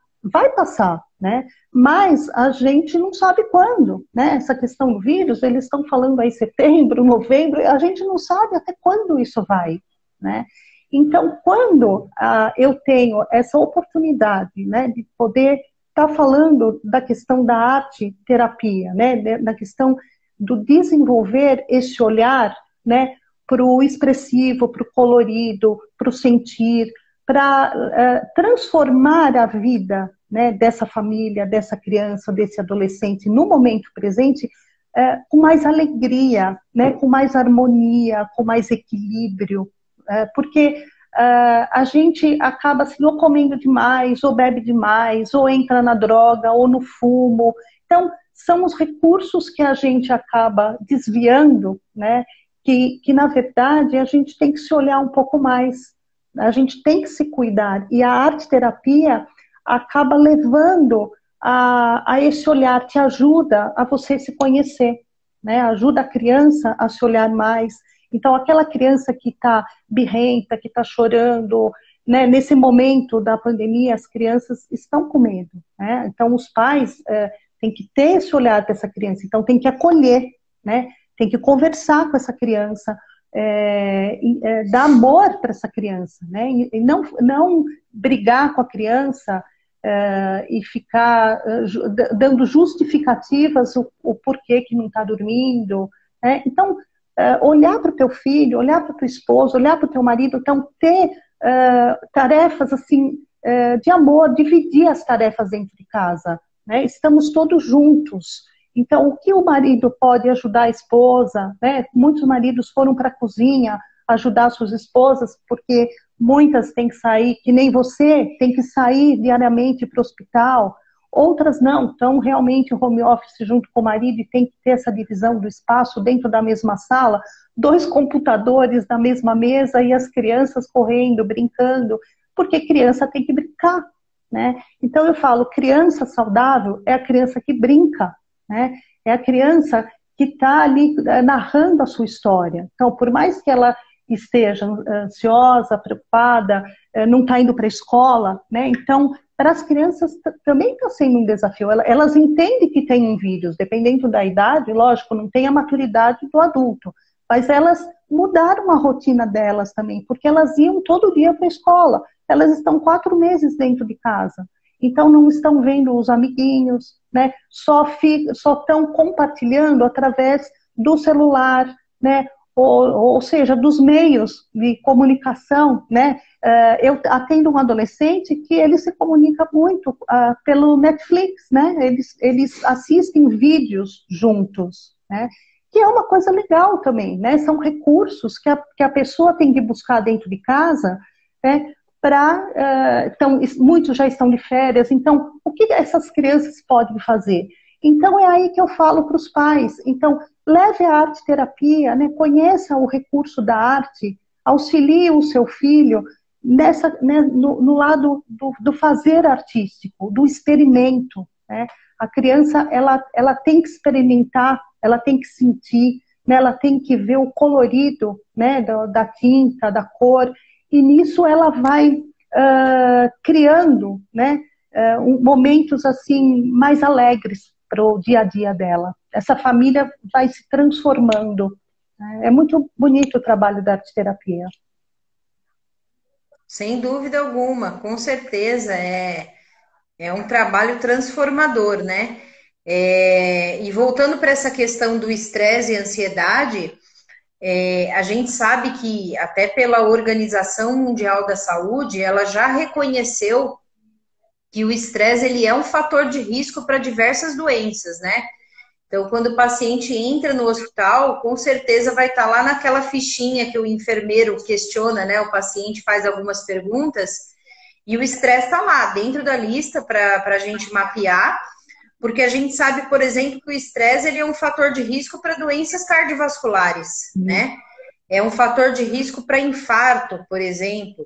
né? Mas a gente não sabe quando, né? Essa questão do vírus, eles estão falando aí setembro, novembro, a gente não sabe até quando isso vai, né? Então, quando eu tenho essa oportunidade, né, de poder estar falando da questão da arte-terapia, né, da questão do desenvolver esse olhar, né, para o expressivo, para o colorido, para o sentir, para transformar a vida, né, dessa família, dessa criança, desse adolescente no momento presente, com mais alegria, né, com mais harmonia, com mais equilíbrio, porque a gente acaba se ou comendo demais, ou bebe demais, ou entra na droga, ou no fumo. Então, são os recursos que a gente acaba desviando, né, que na verdade a gente tem que se olhar um pouco mais, a gente tem que se cuidar, e a arte-terapia acaba levando a esse olhar, te ajuda a você se conhecer, né? Ajuda a criança a se olhar mais. Então, aquela criança que está birrenta, que está chorando, né? Nesse momento da pandemia, as crianças estão com medo, né? Então, os pais têm que ter esse olhar dessa criança, então tem que acolher, né? Tem que conversar com essa criança, dar amor para essa criança, né? E não brigar com a criança e ficar dando justificativas o porquê que não está dormindo, né? Então, olhar para o teu filho, olhar para o teu esposo, olhar para o teu marido, então ter tarefas assim de amor, dividir as tarefas dentro de casa, né? Estamos todos juntos. Então, o que o marido pode ajudar a esposa, né? Muitos maridos foram para a cozinha ajudar suas esposas, porque muitas têm que sair, que nem você, tem que sair diariamente para o hospital. Outras não, estão realmente em home office junto com o marido e tem que ter essa divisão do espaço dentro da mesma sala, 2 computadores na mesma mesa e as crianças correndo, brincando, porque criança tem que brincar, né? Então eu falo, criança saudável é a criança que brinca, né? É a criança que está ali narrando a sua história. Então, por mais que ela esteja ansiosa, preocupada, não está indo para a escola, né? Então, para as crianças também está sendo um desafio. Elas entendem que tem um vírus, dependendo da idade, lógico, não tem a maturidade do adulto, mas elas mudaram a rotina delas também, porque elas iam todo dia para a escola. Elas estão 4 meses dentro de casa. então não estão vendo os amiguinhos, né? Só estão compartilhando através do celular, né? Ou seja, dos meios de comunicação, né? Eu atendo um adolescente que ele se comunica muito pelo Netflix, né? Eles assistem vídeos juntos, né? Que é uma coisa legal também, né? São recursos que a pessoa tem que buscar dentro de casa, né? Então, muitos já estão de férias, então, o que essas crianças podem fazer? Então, é aí que eu falo para os pais. Então, leve a arte-terapia, né? Conheça o recurso da arte, auxilie o seu filho no lado do fazer artístico, do experimento, né? A criança, ela tem que experimentar, ela tem que sentir, né? Ela tem que ver o colorido, né? Da tinta, da cor, e nisso ela vai criando, né? Momentos assim mais alegres para o dia a dia dela. Essa família vai se transformando. Né? É muito bonito o trabalho da arte-terapia. Sem dúvida alguma, com certeza. É um trabalho transformador, né? E voltando para essa questão do estresse e ansiedade, a gente sabe que até pela Organização Mundial da Saúde, ela já reconheceu que o estresse ele é um fator de risco para diversas doenças, né? Então, quando o paciente entra no hospital, com certeza vai estar lá naquela fichinha que o enfermeiro questiona, né? O paciente faz algumas perguntas e o estresse está lá, dentro da lista para a gente mapear, porque a gente sabe, por exemplo, que o estresse ele é um fator de risco para doenças cardiovasculares, né? É um fator de risco para infarto, por exemplo.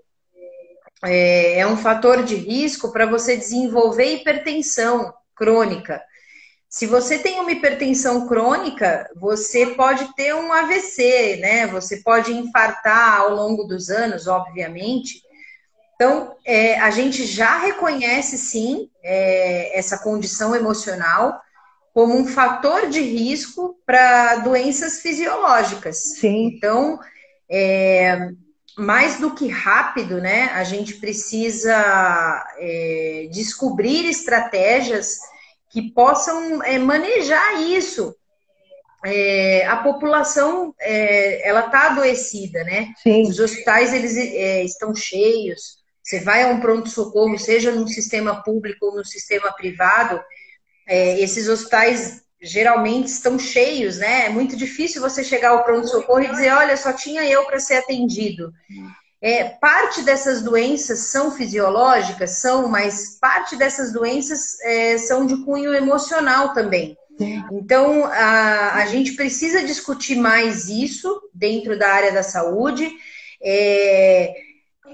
É um fator de risco para você desenvolver hipertensão crônica. Se você tem uma hipertensão crônica, você pode ter um AVC, né? Você pode infartar ao longo dos anos, obviamente. Então, a gente já reconhece, sim, essa condição emocional como um fator de risco para doenças fisiológicas. Sim. Então, mais do que rápido, né? A gente precisa descobrir estratégias que possam manejar isso. A população, ela está adoecida, né? Sim. Os hospitais, eles estão cheios. Você vai a um pronto-socorro, seja no sistema público ou no sistema privado, esses hospitais geralmente estão cheios, né? É muito difícil você chegar ao pronto-socorro e dizer, olha, só tinha eu para ser atendido. Parte dessas doenças são fisiológicas, mas parte dessas doenças são de cunho emocional também. Então, a gente precisa discutir mais isso dentro da área da saúde,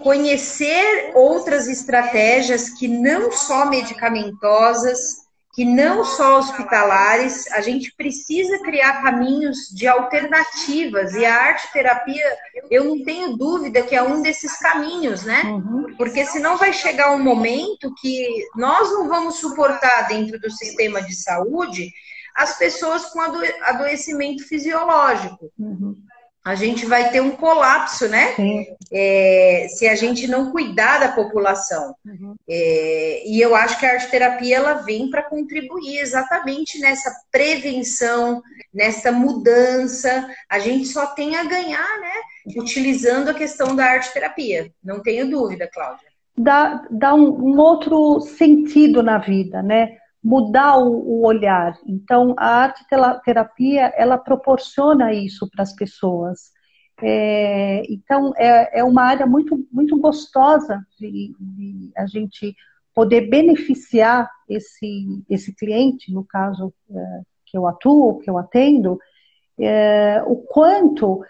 conhecer outras estratégias que não só medicamentosas, que não só hospitalares, a gente precisa criar caminhos de alternativas, e a arte-terapia, eu não tenho dúvida que é um desses caminhos, né? Porque senão vai chegar um momento que nós não vamos suportar dentro do sistema de saúde as pessoas com adoecimento fisiológico. A gente vai ter um colapso, né? Se a gente não cuidar da população. E eu acho que a arte-terapia ela vem para contribuir exatamente nessa prevenção, nessa mudança. A gente só tem a ganhar, né? Utilizando a questão da arte-terapia. Não tenho dúvida, Cláudia. Dá um outro sentido na vida, né? Mudar o olhar. Então, a arte-terapia, ela proporciona isso para as pessoas. Então, é uma área muito, muito gostosa de a gente poder beneficiar esse cliente, no caso que eu atuo, que eu atendo, o quanto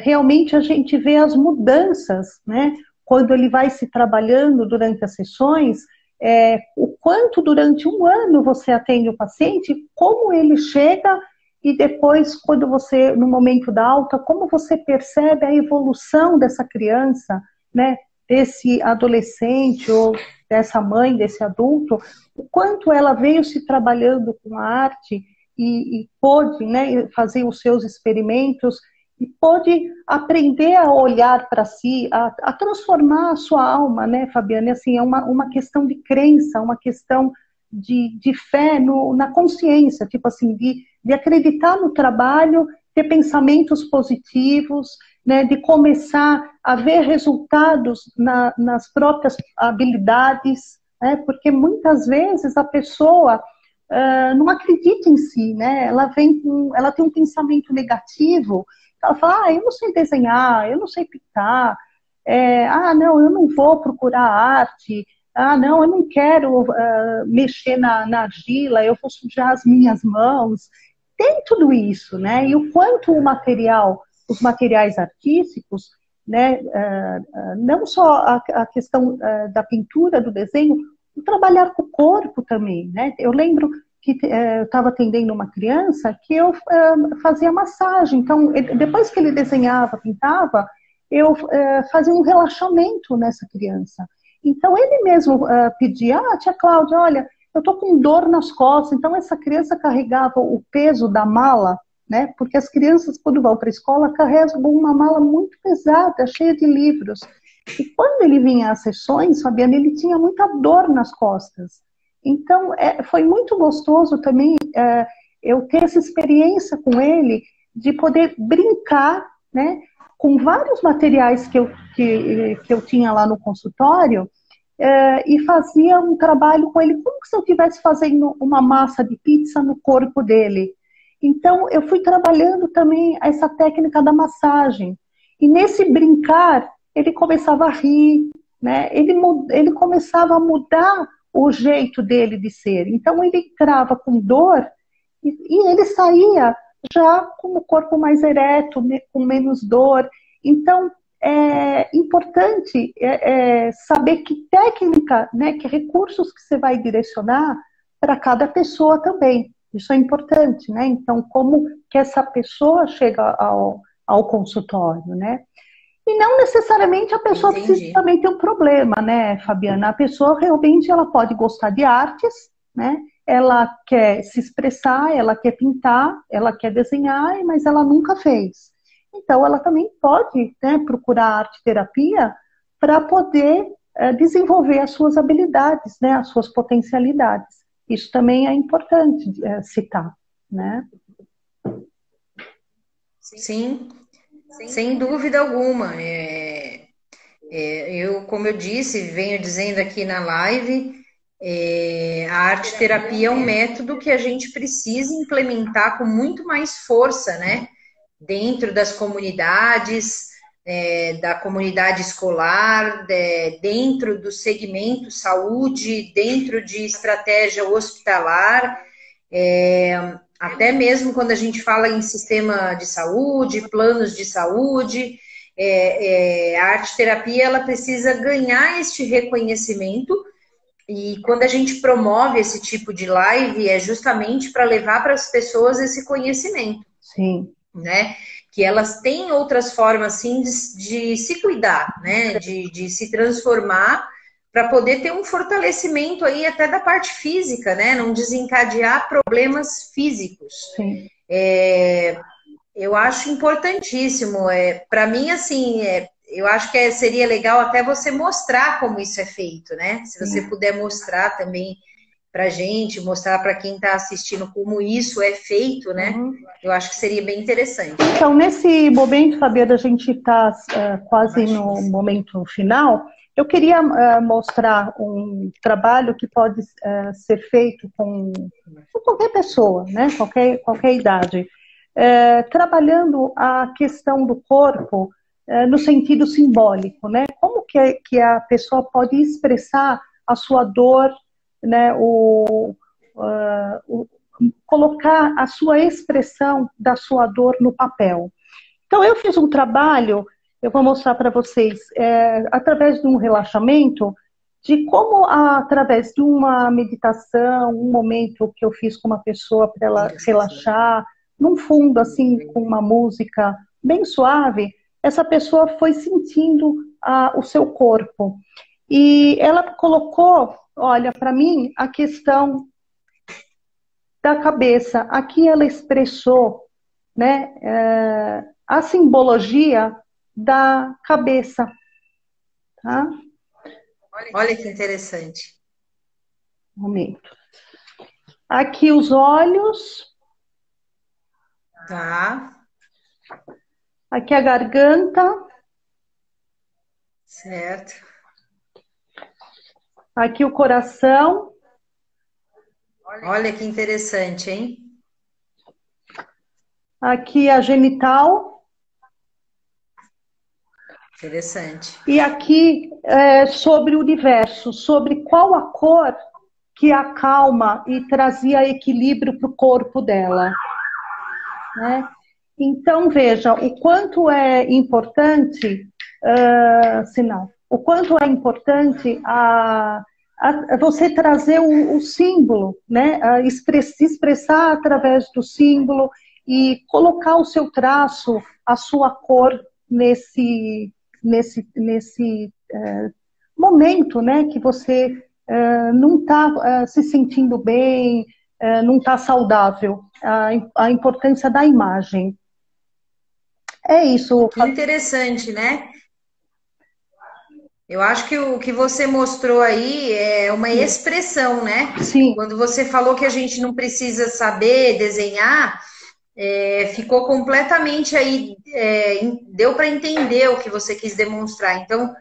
realmente a gente vê as mudanças, né? Quando ele vai se trabalhando durante as sessões, o quanto durante um ano você atende o paciente, como ele chega e depois, quando você, no momento da alta, como você percebe a evolução dessa criança, né, desse adolescente ou dessa mãe, desse adulto, o quanto ela veio se trabalhando com a arte e pôde, né, fazer os seus experimentos e pôde aprender a olhar para si, a transformar a sua alma, né, Fabiana? Assim, é uma questão de crença, uma questão de fé na consciência, tipo assim, de acreditar no trabalho, ter pensamentos positivos, né, de começar a ver resultados nas próprias habilidades, né, porque muitas vezes a pessoa não acredita em si, né? Ela tem um pensamento negativo. Ela fala, eu não sei desenhar, eu não sei pintar, não, eu não vou procurar arte, não, eu não quero mexer na argila, eu vou sujar as minhas mãos. Tem tudo isso, né? E o quanto os materiais artísticos, né, não só a questão da pintura, do desenho, trabalhar com o corpo também, né? Eu lembro que eu estava atendendo uma criança que eu fazia massagem. Então, depois que ele desenhava, pintava, eu fazia um relaxamento nessa criança. Então, ele mesmo pedia, tia Cláudia, olha, eu estou com dor nas costas. Então, essa criança carregava o peso da mala, né? Porque as crianças, quando vão para a escola, carregam uma mala muito pesada, cheia de livros. E quando ele vinha às sessões, Fabiana, ele tinha muita dor nas costas. Então, foi muito gostoso também eu ter essa experiência com ele, de poder brincar, né, com vários materiais que eu tinha lá no consultório, e fazia um trabalho com ele, como se eu estivesse fazendo uma massa de pizza no corpo dele. Então, eu fui trabalhando também essa técnica da massagem. E nesse brincar, ele começava a rir, né? Ele começava a mudar o jeito dele de ser. Então ele entrava com dor e ele saía já com o corpo mais ereto, com menos dor. Então é importante saber que técnica, né, que recursos que você vai direcionar para cada pessoa também. Isso é importante, né? Então, como que essa pessoa chega ao consultório, né? E não necessariamente a pessoa precisa também ter um problema, né, Fabiana? A pessoa realmente ela pode gostar de artes, né? Ela quer se expressar, ela quer pintar, ela quer desenhar, mas ela nunca fez. Então, ela também pode, né, procurar arte terapia para poder desenvolver as suas habilidades, né, as suas potencialidades. Isso também é importante citar, né? Sim, sem dúvida alguma. Como eu disse, venho dizendo aqui na live, a arte terapia é um método que a gente precisa implementar com muito mais força, né? Dentro das comunidades, da comunidade escolar, dentro do segmento saúde, dentro de estratégia hospitalar, até mesmo quando a gente fala em sistema de saúde, planos de saúde, a arte-terapia ela precisa ganhar este reconhecimento, e quando a gente promove esse tipo de live é justamente para levar para as pessoas esse conhecimento. Sim. Né? Que elas têm outras formas assim de se cuidar, né? De se transformar para poder ter um fortalecimento aí até da parte física, né? Não desencadear problemas físicos. Sim. Eu acho importantíssimo. Para mim, assim, eu acho que seria legal até você mostrar como isso é feito, né? Se você puder mostrar também para gente, mostrar para quem está assistindo como isso é feito, né? Eu acho que seria bem interessante. Então, nesse momento, Fabiana, a gente está quase no momento final. Eu queria mostrar um trabalho que pode ser feito com qualquer pessoa, né? Qualquer idade. Trabalhando a questão do corpo no sentido simbólico, né? Como que a pessoa pode expressar a sua dor, né? Colocar a sua expressão da sua dor no papel. Então, eu fiz um trabalho, eu vou mostrar para vocês, através de um relaxamento, de como, através de uma meditação, um momento que eu fiz com uma pessoa para ela relaxar, num fundo, assim, com uma música bem suave, essa pessoa foi sentindo o seu corpo. E ela colocou, olha, para mim, a questão da cabeça. Aqui ela expressou, né, a simbologia da cabeça, tá? Olha que interessante. Um momento. Aqui os olhos. Tá. Aqui a garganta. Certo. Aqui o coração. Olha que interessante, hein? Aqui a genital. Interessante. E aqui sobre o universo, sobre qual a cor que acalma e trazia equilíbrio para o corpo dela, né? Então, veja, o quanto é importante, o quanto é importante você trazer o símbolo, né? Se expressar através do símbolo e colocar o seu traço, a sua cor nesse momento, né? Que você não está se sentindo bem, não está saudável. A importância da imagem. É isso. Que interessante, né? Eu acho que o que você mostrou aí é uma expressão, né? Sim. Quando você falou que a gente não precisa saber desenhar, ficou completamente aí, deu para entender o que você quis demonstrar. Então,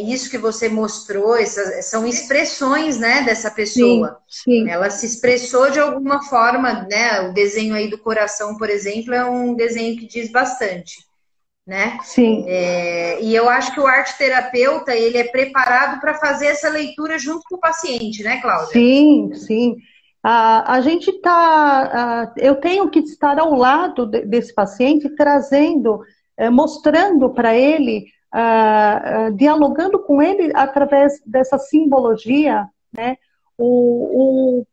isso que você mostrou, são expressões, né, dessa pessoa. Sim, sim. Ela se expressou de alguma forma, né? O desenho aí do coração, por exemplo, é um desenho que diz bastante, né? Sim. E eu acho que o arte-terapeuta, ele é preparado para fazer essa leitura junto com o paciente, né, Cláudia? Sim, sim. A gente eu tenho que estar ao lado desse paciente, trazendo, mostrando para ele, dialogando com ele através dessa simbologia, né? O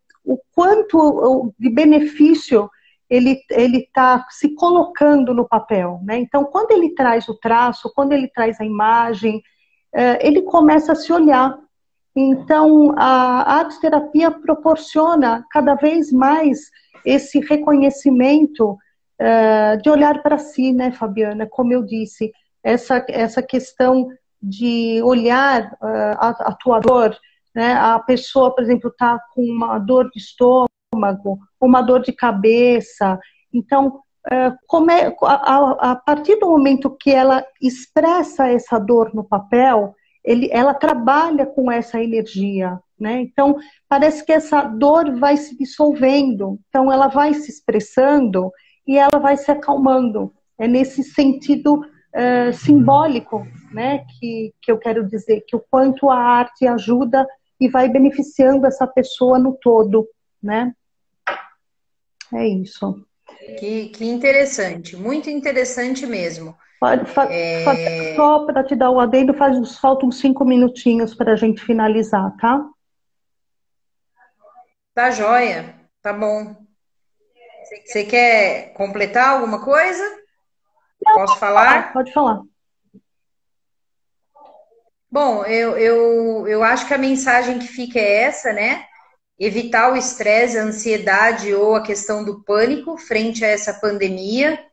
quanto de benefício ele está se colocando no papel, né? Então, quando ele traz o traço, quando ele traz a imagem, ele começa a se olhar. Então, a arte-terapia proporciona cada vez mais esse reconhecimento de olhar para si, né, Fabiana? Como eu disse, essa questão de olhar a tua dor, né? A pessoa, por exemplo, está com uma dor de estômago, uma dor de cabeça. Então, a partir do momento que ela expressa essa dor no papel, ela trabalha com essa energia, né? Então, parece que essa dor vai se dissolvendo, então ela vai se expressando e ela vai se acalmando. É nesse sentido simbólico, né, que eu quero dizer, que o quanto a arte ajuda e vai beneficiando essa pessoa no todo, né? É isso. Que interessante, muito interessante mesmo. Só para te dar o adendo, faltam 5 minutinhos para a gente finalizar, tá? Tá joia, tá bom. Você quer completar alguma coisa? Posso falar? Pode falar. Bom, eu acho que a mensagem que fica é essa, né? Evitar o estresse, a ansiedade ou a questão do pânico frente a essa pandemia.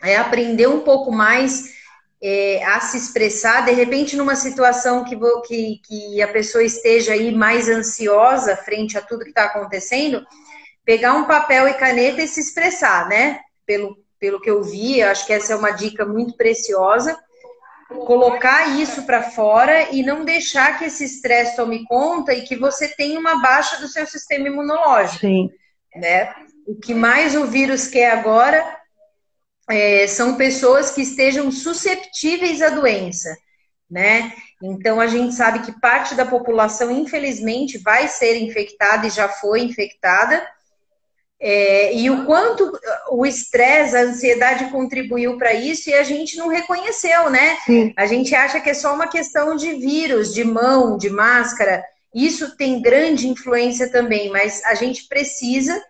É aprender um pouco mais a se expressar, de repente numa situação que a pessoa esteja aí mais ansiosa frente a tudo que está acontecendo, pegar um papel e caneta e se expressar, né? Pelo que eu vi, eu acho que essa é uma dica muito preciosa. Colocar isso para fora e não deixar que esse estresse tome conta e que você tenha uma baixa do seu sistema imunológico. Sim. Né? O que mais o vírus quer agora são pessoas que estejam susceptíveis à doença, né? Então a gente sabe que parte da população, infelizmente, vai ser infectada e já foi infectada. E o quanto o estresse, a ansiedade contribuiu para isso e a gente não reconheceu, né? Sim. A gente acha que é só uma questão de vírus, de mão, de máscara. Isso tem grande influência também, mas a gente precisa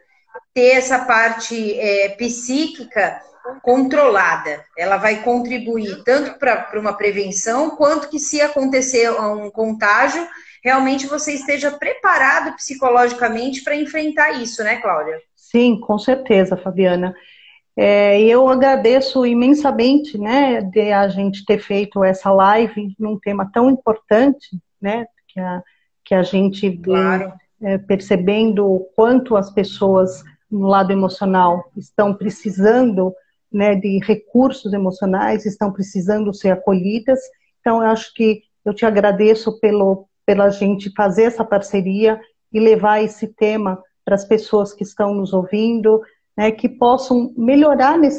ter essa parte psíquica controlada. Ela vai contribuir tanto para uma prevenção, quanto que se acontecer um contágio, realmente você esteja preparado psicologicamente para enfrentar isso, né, Cláudia? Sim, com certeza, Fabiana. E eu agradeço imensamente, né, de a gente ter feito essa live num tema tão importante, né, que a gente vem Claro. percebendo o quanto as pessoas no lado emocional estão precisando, né, de recursos emocionais, estão precisando ser acolhidas. Então, eu acho que eu te agradeço pela gente fazer essa parceria e levar esse tema para as pessoas que estão nos ouvindo, né, que possam melhorar nesse